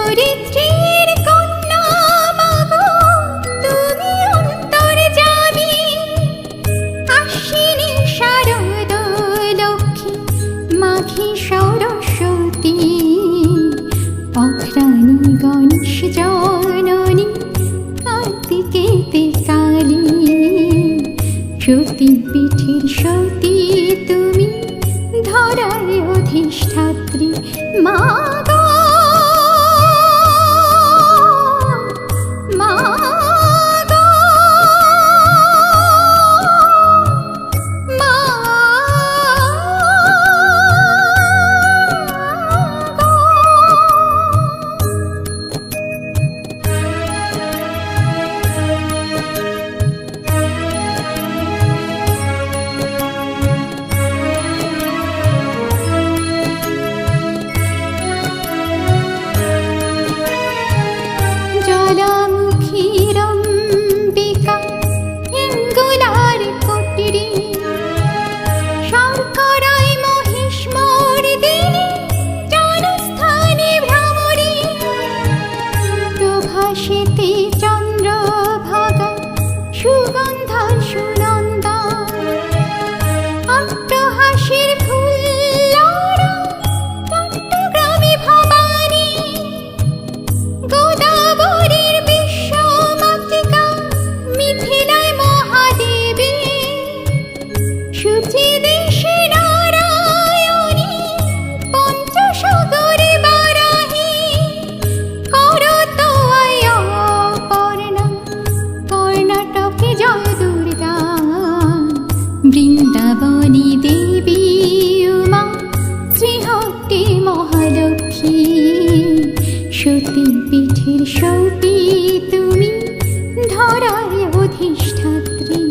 ধরিত্রীর কন্যা মাগো তুমি অন্তর্যামী, আশ্বিনী শারদ লক্ষ্মী মাঘী সরস্বতী, অঘ্রাণী গণেশ জননী কার্তিকেতে কালী, সতীপীঠের সতী তুমি ধরার অধিষ্ঠাত্রী মা গো, মা গো, মা গো। জলামুখীরম্বিকা হিঙ্গুলার কুটিরী, শর্করায় মহিষ্মর্দিনী জনস্থানে ভ্রমরী, প্রভাসেতে চন্দ্রভাগা সুগন্ধা সুনন্দা, অট্টহাসির ফুল্লরা চট্টগ্রামে ভবানী, গোদাবরীর বিশ্বমাতৃকা মিথিলায় মহাদেবী, শুচিদেশে নারায়ণী পঞ্চসাগরে বারাহী, করতোয়ায় অপর্ণা কর্ণাটকে জয় দুর্গা, বৃন্দাবনী দেবী উমা শ্রীহট্টে মহালক্ষ্মী, সতীপীঠের সতী তুমি ধরার অধিষ্ঠাত্রী।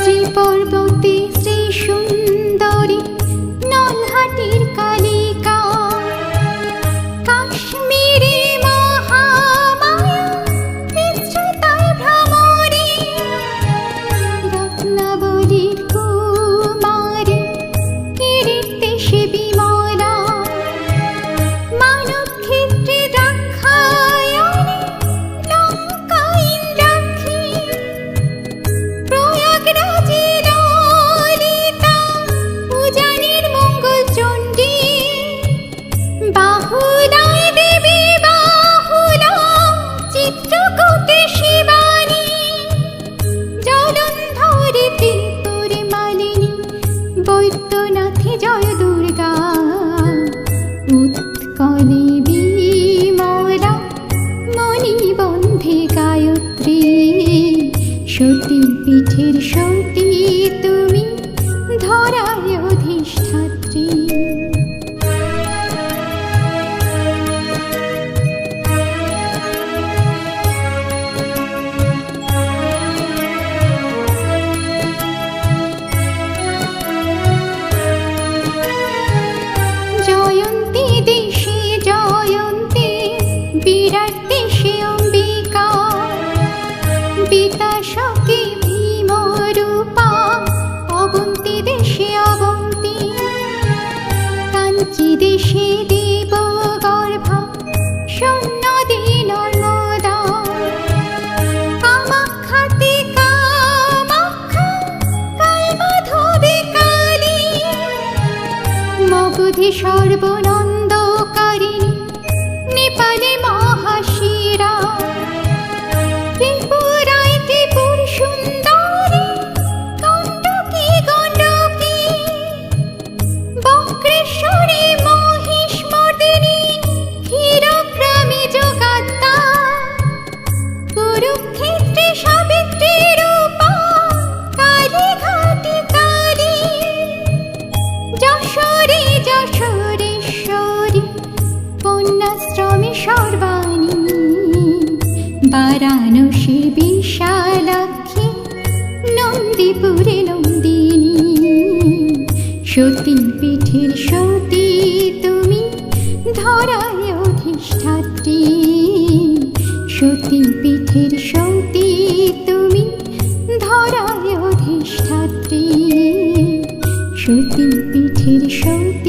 শ্রীপর্বতী শ্রী সুন্দরী নলহাটির কালিকা, কাশ্মীরে মহামায়া বিস্মৃতায় ভ্রমরী, রত্নাবলীর কুমারী কীর্তিশে বিমলা, মানবক্ষেত্রে দ্রাক্ষায়ণী লঙ্কা ইন্দ্রাক্ষী, প্রয়াগরাজে ললিতা উজানির মঙ্গলচণ্ডী, বাহুলায় দেবী বাহুলা চিত্রকূটে শিবানী, জলন্ধরে ত্রিপুরে মালিনী বৈদ্যনাথে জয় দুর্গা, উৎকলে বিমলা মণিবন্ধে গায়ত্রী, সতীপীঠের সতী তুমি ধরায় অধিষ্ঠাত্রী। জয়ন্তী দেশে জয়ন্তী বিরাট দেশে অম্বিকা, বিতাশকে ভীমরূপা অবন্তী দেশে অবন্তী, কাঞ্চি দেশে দেবগর্ভা সন্নদী নর্মদা, কামাখ্যাতে কামাখ্যা কালমাধবী কালী, মগধে সর্বনন্দকারিণী নেপালে মহাশিরা, ত্রিপুরায় ত্রিপুর সুন্দরী গণ্ডকী গণ্ডকী, বক্রেশ্বরে মহিষ্মর্দিনী ক্ষীরগ্রামে যোগাত্তা, কুরুক্ষেত্রে সাবিত্রী রূপা কালীঘাটে কালী, যশোরে যশোরেশ্বরী কন্যাশ্রমে সর্বাণী, বারাণসী বিশালাক্ষী নন্দীপুরে নন্দিনী, সতীপীঠের সতী তুমি ধরায় অধিষ্ঠাত্রী। অধিষ্ঠাত্রী, সতী পীঠের সতী তুমি, ধরায় অধিষ্ঠাত্রী, সতী পীঠের সতী।